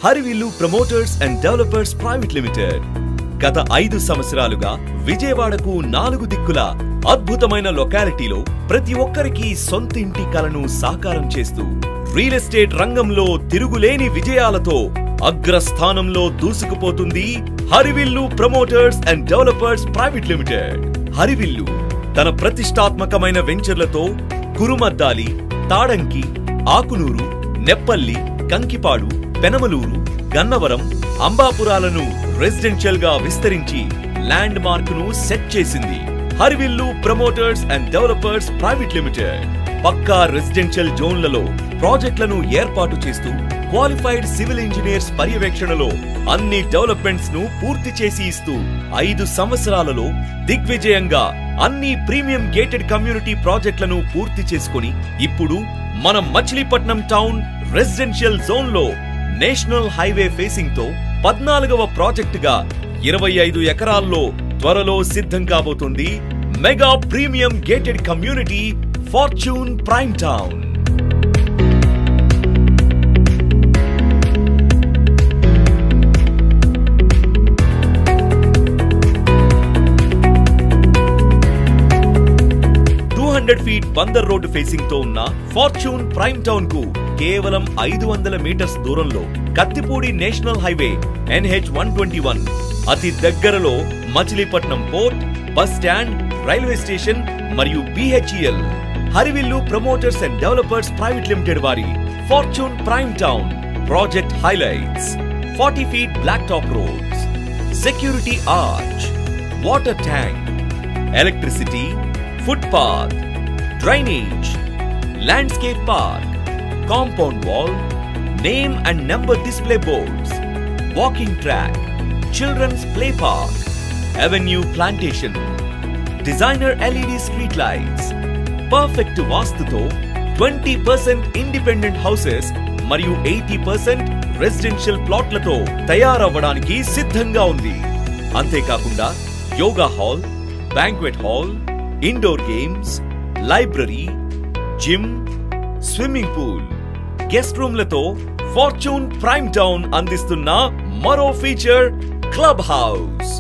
Harivillu promoters and developers private limited గత 5 సంవత్సరాలుగా విజయవాడకు 4 దిక్కుల అద్భుతమైన లొకాలిటీలో ప్రతి ఒక్కరికి సొంత ఇంటి కలను సాకారం చేస్తూ రియల్ ఎస్టేట్ రంగంలో తిరుగులేని విజయాలతో అగ్రస్థానంలో దూసుకుపోతుంది Harivillu promoters and developers private limited. Harivillu తన ప్రతిష్టాత్మకమైన వెంచర్లతో కురుమద్దాలి, తాడంకి, ఆకునూరు, నెప్పల్లి, కంకిపాడు, పెనమలూరు, గన్నవరం, అంబాపురాలను రెసిడెన్షియల్ గా విస్తరించి ల్యాండ్ మార్క్ ను సెట్ చేసింది. Harivillu promoters and developers private limited పక్కా రెసిడెన్షియల్ జోన్లలో ప్రాజెక్టులను ఏర్పాటు చేస్తూ క్వాలిఫైడ్ సివిల్ ఇంజనీర్స్ పర్యవేక్షణలో అన్ని డెవలప్మెంట్స్ ను పూర్తి చేసి ఇస్తూ 5 సంవత్సరాలలో దిగ్విజయంగా అన్ని ప్రీమియం గేటెడ్ కమ్యూనిటీ ప్రాజెక్టులను పూర్తి చేసుకుని ఇప్పుడు మన మచిలీపట్నం టౌన్ రెసిడెన్షియల్ జోన్ లో నేషనల్ హైవే ఫేసింగ్ తో 14వ ప్రాజెక్టుగా 25 ఎకరాల్లో త్వరలో సిద్ధం కాబోతుంది mega premium gated community fortune prime town. Feet Bandar road facing తో ఉన్న ఫార్చ్యూన్ ప్రైమ్ టౌన్ కు కేవలం 500 మీటర్స్ దూరంలో కత్తిపూడి నేషనల్ హైవే NH121 అతి దగ్గరలో Machilipatnam port, bus stand, railway station మరియు BHEL. Harivillu promoters and developers private limited వారి fortune prime town project highlights: 40 feet black top roads, security arch, water tank, electricity, footpath, drainage, landscape park, compound wall, name and number display boards, walking track, children's play park, avenue plantation, designer LED street lights, perfect vastuto 20% independent houses మరియు 80% residential ప్లాట్లతో తయారవ్వడానికి సిద్ధంగా ఉంది. అంతేకాకుండా yoga hall, banquet hall, indoor games, library, gym, swimming pool, guest రూమ్లతో fortune prime town అందిస్తున్న మరో feature club house.